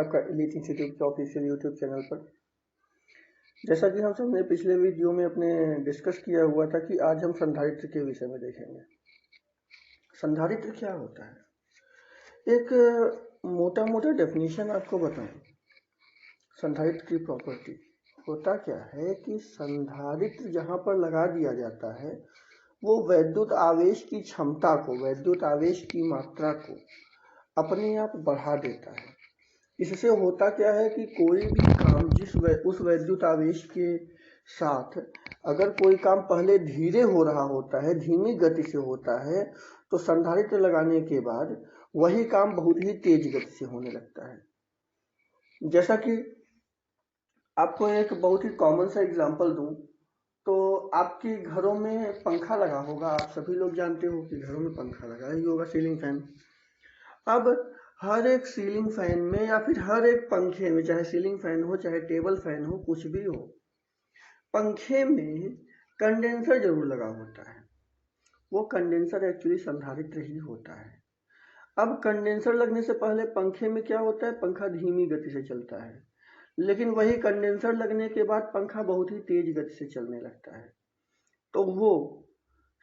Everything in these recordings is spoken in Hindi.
आपका एलीट इंस्टीट्यूट के ऑफिशियल यूट्यूब चैनल पर। जैसा कि हम सबने पिछले वीडियो में अपने डिस्कस किया हुआ था कि आज हम संधारित्र के विषय में देखेंगे। संधारित्र क्या होता है? एक मोटा मोटा डेफिनेशन आपको बताऊं। संधारित्र की प्रॉपर्टी होता क्या है कि संधारित्र जहां पर लगा दिया जाता है वो वैद्युत आवेश की क्षमता को, वैद्युत आवेश की मात्रा को अपने आप बढ़ा देता है। इससे होता क्या है कि कोई भी काम उस वैद्युत आवेश के साथ अगर कोई काम पहले धीरे हो रहा होता है, धीमी गति से होता है, तो संधारित्र लगाने के बाद वही काम बहुत ही तेज गति से होने लगता है। जैसा कि आपको एक बहुत ही कॉमन सा एग्जांपल दूं तो आपके घरों में पंखा लगा होगा। आप सभी लोग जानते हो कि घरों में पंखा लगा ही होगा, सीलिंग फैन। अब हर एक सीलिंग फैन में या फिर हर एक पंखे में, चाहे सीलिंग फैन हो चाहे टेबल फैन हो, कुछ भी हो, पंखे में कंडेंसर जरूर लगा होता है। वो कंडेंसर एक्चुअली संधारित्र ही होता है। अब कंडेंसर लगने से पहले पंखे में क्या होता है, पंखा धीमी गति से चलता है, लेकिन वही कंडेंसर लगने के बाद पंखा बहुत ही तेज गति से चलने लगता है। तो वो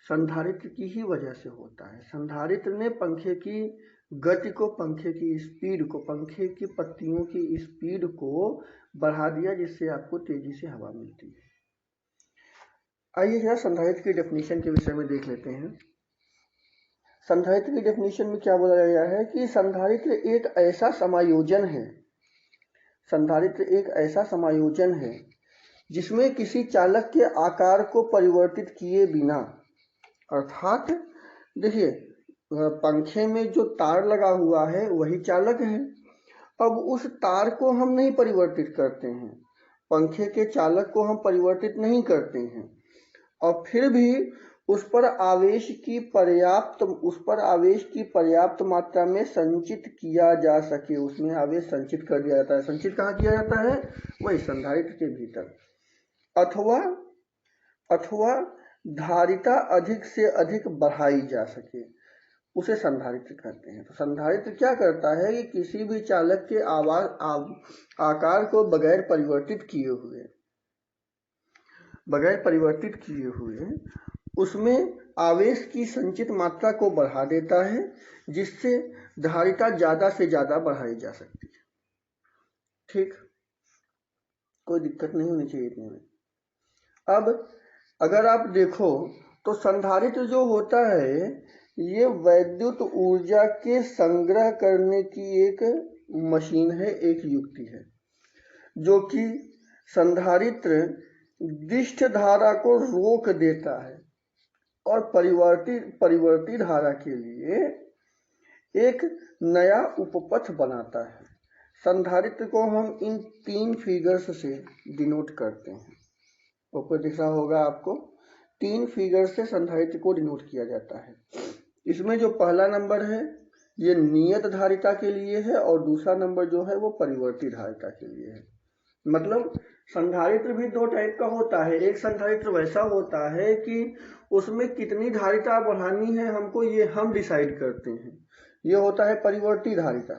संधारित्र की ही वजह से होता है। संधारित्र ने पंखे की गति को, पंखे की स्पीड को, पंखे की पत्तियों की स्पीड को बढ़ा दिया, जिससे आपको तेजी से हवा मिलती है। आइए जरा संधारित्र की डेफिनेशन के विषय में देख लेते हैं। संधारित्र की डेफिनेशन में क्या बोला गया है कि संधारित्र एक ऐसा समायोजन है, संधारित्र एक ऐसा समायोजन है जिसमें किसी चालक के आकार को परिवर्तित किए बिना, अर्थात देखिए पंखे में जो तार लगा हुआ है वही चालक है। अब उस तार को हम नहीं परिवर्तित करते हैं, पंखे के चालक को हम परिवर्तित नहीं करते हैं, और फिर भी उस पर आवेश की पर्याप्त मात्रा में संचित किया जा सके, उसमें आवेश संचित कर दिया जाता है। संचित कहाँ किया जाता है? वही संधारित्र के भीतर। अथवा धारिता अधिक से अधिक बढ़ाई जा सके, उसे संधारित्र कहते हैं। तो संधारित्र क्या करता है कि किसी भी चालक के आकार को बगैर परिवर्तित किए हुए उसमें आवेश की संचित मात्रा को बढ़ा देता है, जिससे धारिता ज्यादा से ज्यादा बढ़ाई जा सकती है। ठीक, कोई दिक्कत नहीं होनी चाहिए इतने में। अब अगर आप देखो तो संधारित्र जो होता है ये वैद्युत ऊर्जा के संग्रह करने की एक मशीन है, एक युक्ति है, जो कि संधारित्र दिष्ट धारा को रोक देता है और परिवर्ती धारा के लिए एक नया उपपथ बनाता है। संधारित्र को हम इन 3 फिगर्स से डिनोट करते हैं। ऊपर दिख रहा होगा आपको, 3 फिगर से संधारित्र को डिनोट किया जाता है। इसमें जो पहला नंबर है ये नियत धारिता के लिए है और दूसरा नंबर जो है वो परिवर्ती धारिता के लिए है। मतलब संधारित्र भी 2 टाइप का होता है। एक संधारित्र वैसा होता है कि उसमें कितनी धारिता बढ़ानी है हमको, ये हम डिसाइड करते हैं, ये होता है परिवर्ती धारिता।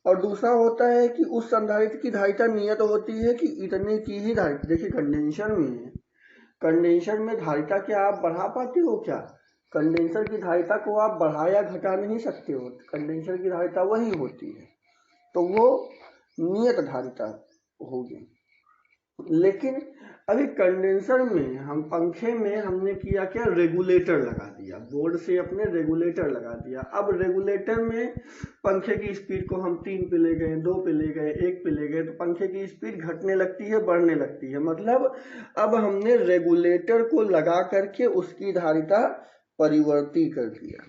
और दूसरा होता है कि उस संधारित्र की धारिता नियत होती है कि इतने की ही धारिता। देखिए कंडेंसर में धारिता क्या आप बढ़ा पाते हो? क्या कंडेंसर की धारिता को आप बढ़ा या घटा नहीं सकते हो? कंडेंसर की धारिता वही होती है, तो वो नियत धारिता होगी। लेकिन अभी कंडेंसर में हम पंखे में हमने किया क्या, रेगुलेटर लगा दिया, बोर्ड से अपने रेगुलेटर लगा दिया। अब रेगुलेटर में पंखे की स्पीड को हम 3 पे ले गए, 2 पे ले गए, 1 पे ले गए, तो पंखे की स्पीड घटने लगती है, बढ़ने लगती है। मतलब अब हमने रेगुलेटर को लगा करके उसकी धारिता परिवर्ती कर दिया।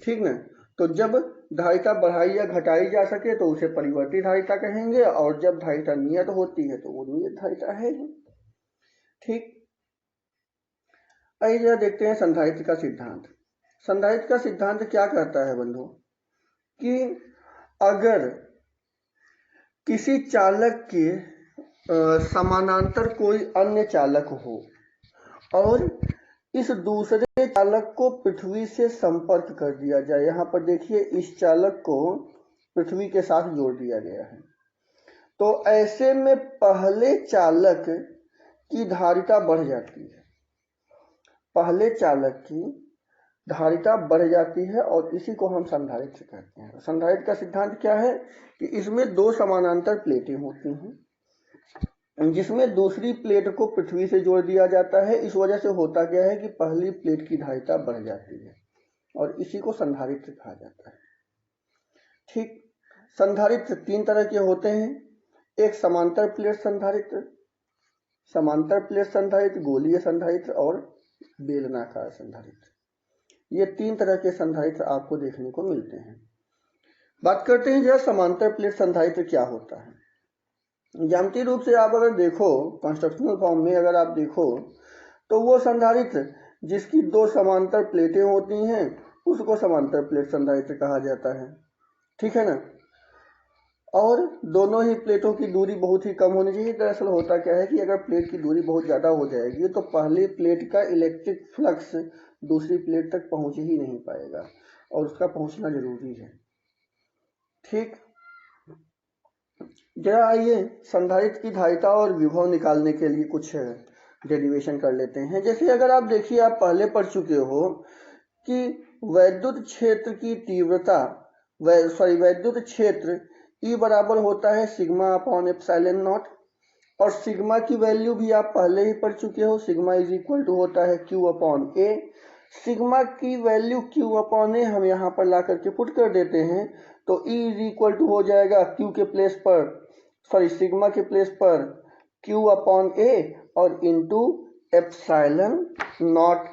ठीक ना? तो जब धारिता बढ़ाई या घटाई जा सके तो उसे परिवर्ती धारिता कहेंगे, और जब धारिता नियत होती है तो वो नियत धारिता है ही। ठीक, आइए जरा देखते हैं संधारित्र का सिद्धांत। संधारित्र का सिद्धांत क्या कहता है बंधु कि अगर किसी चालक के समानांतर कोई अन्य चालक हो और इस दूसरे चालक को पृथ्वी से संपर्क कर दिया जाए, यहाँ पर देखिए इस चालक को पृथ्वी के साथ जोड़ दिया गया है, तो ऐसे में पहले चालक की धारिता बढ़ जाती है, पहले चालक की धारिता बढ़ जाती है और इसी को हम संधारित्र कहते हैं। संधारित्र का सिद्धांत क्या है कि इसमें दो समानांतर प्लेटें होती हैं जिसमें दूसरी प्लेट को पृथ्वी से जोड़ दिया जाता है। इस वजह से होता क्या है कि पहली प्लेट की धारिता बढ़ जाती है और इसी को संधारित्र कहा जाता है। ठीक, संधारित्र तीन तरह के होते हैं, एक समांतर प्लेट संधारित्र, समांतर प्लेट संधारित्र, गोलीय संधारित्र और बेलनाकार संधारित्र। ये तीन तरह के संधारित्र आपको देखने को मिलते हैं। बात करते हैं जरा समांतर प्लेट संधारित्र क्या होता है। ज्यामितीय रूप से आप अगर देखो, कंस्ट्रक्शनल फॉर्म में अगर आप देखो तो वो संधारित्र जिसकी दो समांतर प्लेटें होती हैं उसको समांतर प्लेट संधारित्र कहा जाता है। ठीक है ना। और दोनों ही प्लेटों की दूरी बहुत ही कम होनी चाहिए। दरअसल होता क्या है कि अगर प्लेट की दूरी बहुत ज़्यादा हो जाएगी तो पहली प्लेट का इलेक्ट्रिक फ्लक्स दूसरी प्लेट तक पहुंच ही नहीं पाएगा और उसका पहुंचना जरूरी है। ठीक, जरा आइए संधारित्र की धारिता और विभव निकालने के लिए कुछ डेरिवेशन कर लेते हैं। जैसे अगर आप देखिए, आप पहले पढ़ चुके हो कि वैद्युत क्षेत्र की तीव्रता वैद्युत क्षेत्र E बराबर होता है सिग्मा अपॉन एप्सिलॉन नॉट, और सिग्मा की वैल्यू भी आप पहले ही पढ़ चुके हो, सिग्मा इज इक्वल टू होता है Q अपॉन A। सिग्मा की वैल्यू Q अपॉन A हम यहाँ पर ला करके पुट कर देते हैं तो E इज इक्वल टू हो जाएगा Q के प्लेस पर, सिग्मा के प्लेस पर Q अपॉन A और इंटू एप्सिलॉन नॉट,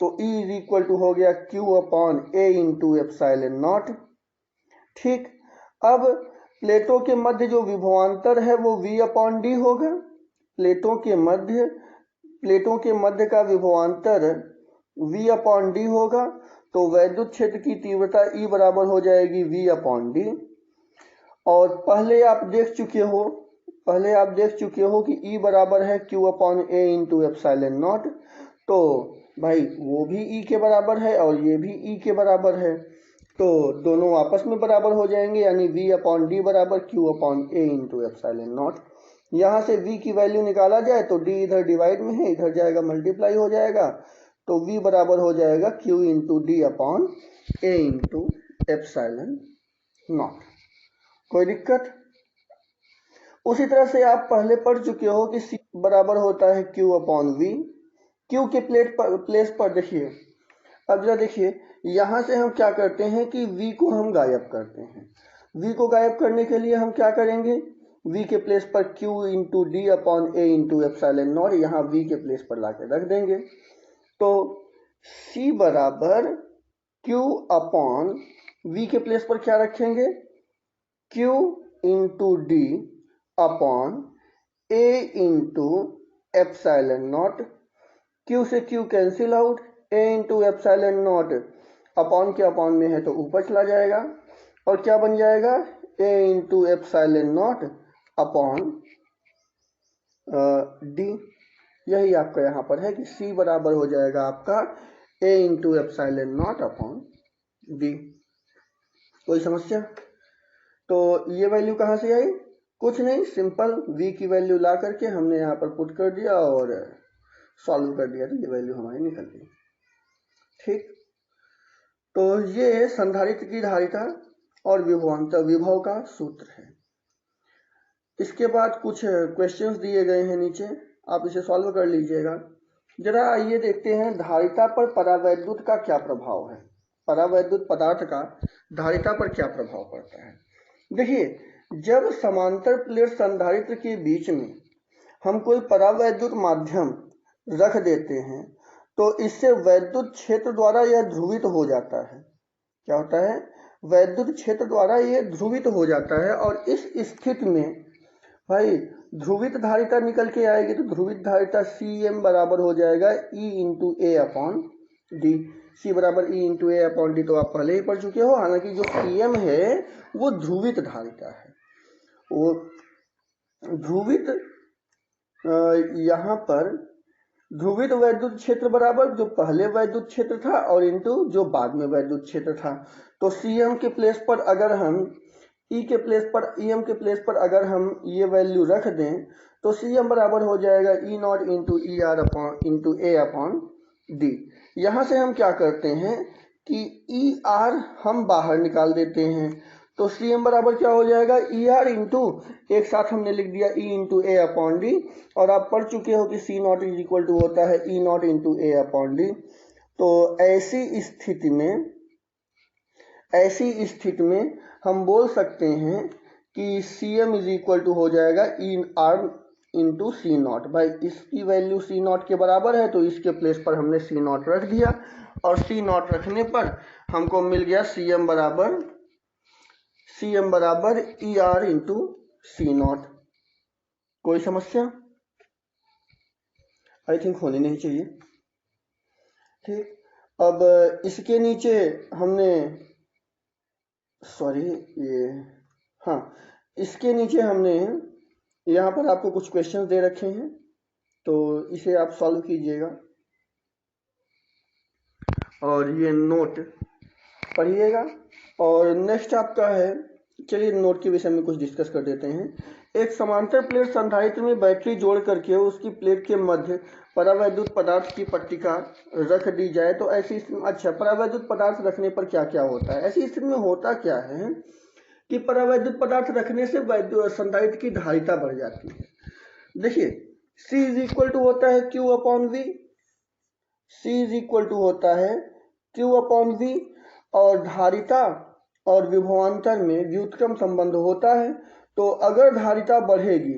तो E इज इक्वल टू हो गया Q upon A into epsilon not. ठीक, अब प्लेटों के मध्य जो विभवांतर है वो V अपॉन डी होगा। प्लेटों के मध्य का विभवांतर V अपॉन डी होगा, तो वैद्युत क्षेत्र की तीव्रता E बराबर हो जाएगी V अपॉन डी। और पहले आप देख चुके हो कि E बराबर है Q upon A into epsilon not, तो भाई वो भी E के बराबर है और ये भी E के बराबर है, तो दोनों आपस में बराबर हो जाएंगे, यानी V अपॉन डी बराबर Q upon A into epsilon not. यहाँ से V की वैल्यू निकाला जाए तो D इधर डिवाइड में है, इधर जाएगा मल्टीप्लाई हो जाएगा, तो V बराबर हो जाएगा Q into D upon A into epsilon not. कोई दिक्कत? उसी तरह से आप पहले पढ़ चुके हो कि C बराबर होता है Q अपॉन V। Q के प्लेस पर देखिए, अब जरा देखिए, यहाँ से हम क्या करते हैं कि V को हम गायब करते हैं। V को गायब करने के लिए हम क्या करेंगे, V के प्लेस पर Q into D upon A into epsilon not यहाँ V के प्लेस पर ला के रख देंगे, तो C बराबर Q अपॉन V के प्लेस पर क्या रखेंगे, Q into D upon A into epsilon not. Q से Q cancel out, A into epsilon not upon के अपॉन में है तो ऊपर चला जाएगा और क्या बन जाएगा, A into epsilon not upon D. यही आपका यहाँ पर है कि C बराबर हो जाएगा आपका A into epsilon not upon D. कोई समस्या? तो ये वैल्यू कहाँ से आई, कुछ नहीं, सिंपल V की वैल्यू ला करके हमने यहाँ पर पुट कर दिया और सॉल्व कर दिया, तो ये वैल्यू हमारी निकल गई। ठीक, तो ये संधारित्र की धारिता और विभव का सूत्र है। इसके बाद कुछ क्वेश्चंस दिए गए हैं नीचे, आप इसे सॉल्व कर लीजिएगा। जरा आइए देखते हैं धारिता पर परावैद्युत का क्या प्रभाव है, परावैद्युत पदार्थ का धारिता पर क्या प्रभाव पड़ता है। देखिए, जब समांतर प्लेट संधारित्र के बीच में हम कोई परावैद्युत माध्यम रख देते हैं तो इससे वैद्युत क्षेत्र द्वारा यह ध्रुवित हो जाता है। क्या होता है, वैद्युत क्षेत्र द्वारा यह ध्रुवित हो जाता है और इस स्थिति में भाई ध्रुवित धारिता निकल के आएगी, तो ध्रुवित धारिता Cm बराबर हो जाएगा E into A upon D. C बराबर E into A upon D तो आप पहले ही पढ़ चुके हो। हालांकि जो Cm है वो ध्रुवित धारिता है, वो ध्रुवित यहाँ पर ध्रुवित वैद्युत क्षेत्र बराबर जो पहले वैद्युत क्षेत्र था और इंटू जो बाद में वैद्युत क्षेत्र था। तो Cm के प्लेस पर अगर हम ई के प्लेस पर एम के प्लेस पर अगर हम ये वैल्यू रख दें तो सी एम बराबर हो जाएगा E not into E R upon into A upon D. यहाँ से हम क्या करते हैं कि ई आर हम बाहर निकाल देते हैं, तो सी एम बराबर क्या हो जाएगा ई आर इंटू, एक साथ हमने लिख दिया E into A upon D, और आप पढ़ चुके हो कि C not is equal to होता है E not into A upon D. तो ऐसी स्थिति में हम बोल सकते हैं कि C M is equal to हो जाएगा E R into C not. भाई इसकी वैल्यू सी नॉट के बराबर है तो इसके प्लेस पर हमने सी नॉट रख दिया, और सी नॉट रखने पर हमको मिल गया सी एम बराबर E R into C naught. कोई समस्या? आई थिंक होनी नहीं चाहिए। ठीक, अब इसके नीचे हमने इसके नीचे हमने यहाँ पर आपको कुछ क्वेश्चन दे रखे हैं, तो इसे आप सॉल्व कीजिएगा और ये नोट पढ़िएगा। और नेक्स्ट आपका है, चलिए नोट के विषय में कुछ डिस्कस कर देते हैं। एक समांतर प्लेट संधारित्र में बैटरी जोड़ करके उसकी प्लेट के मध्य परावैद्युत पदार्थ की पट्टिका रख दी जाए तो ऐसी स्थिति में, अच्छा परावैद्युत पदार्थ रखने पर क्या क्या होता है? ऐसी स्थिति में होता क्या है कि परावैद्युत पदार्थ रखने से संधारित्र की धारिता बढ़ जाती है। देखिए C इज इक्वल टू होता है Q upon V, C is equal to होता है Q अपॉन V, और धारिता और विभवांतर में व्युत्क्रम संबंध होता है। तो अगर धारिता बढ़ेगी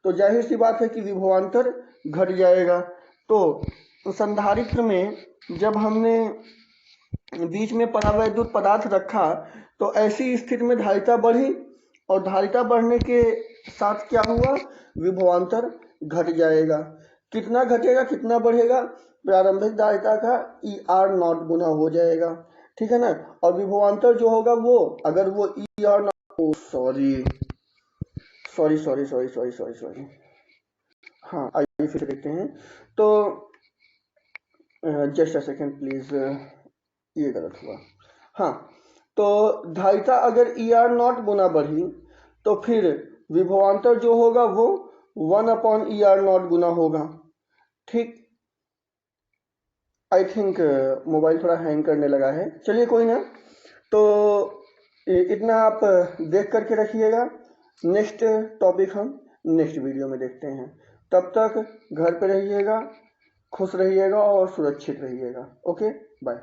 तो जाहिर सी बात है कि विभवांतर घट जाएगा। तो संधारित्र में जब हमने बीच में परावैद्युत पदार्थ रखा तो ऐसी स्थिति में धारिता बढ़ी, और धारिता बढ़ने के साथ क्या हुआ, विभवांतर घट जाएगा। कितना घटेगा, कितना बढ़ेगा? प्रारंभिक धारिता का ई आर नॉट गुना हो जाएगा, ठीक है ना। और विभवांतर जो होगा वो, अगर वो ई आर नॉट, सॉरी, हाँ आइए फिर देखते हैं। तो जस्ट अ सेकेंड प्लीज, ये गलत हुआ। हाँ, तो धारिता अगर ई आर नॉट गुना बढ़ी तो फिर विभवांतर जो होगा वो 1 अपॉन ई आर नॉट गुना होगा। ठीक, आई थिंक मोबाइल थोड़ा हैंग करने लगा है, चलिए कोई ना। तो इतना आप देख करके रखिएगा। नेक्स्ट टॉपिक हम नेक्स्ट वीडियो में देखते हैं। तब तक घर पे रहिएगा, खुश रहिएगा और सुरक्षित रहिएगा। Okay, bye.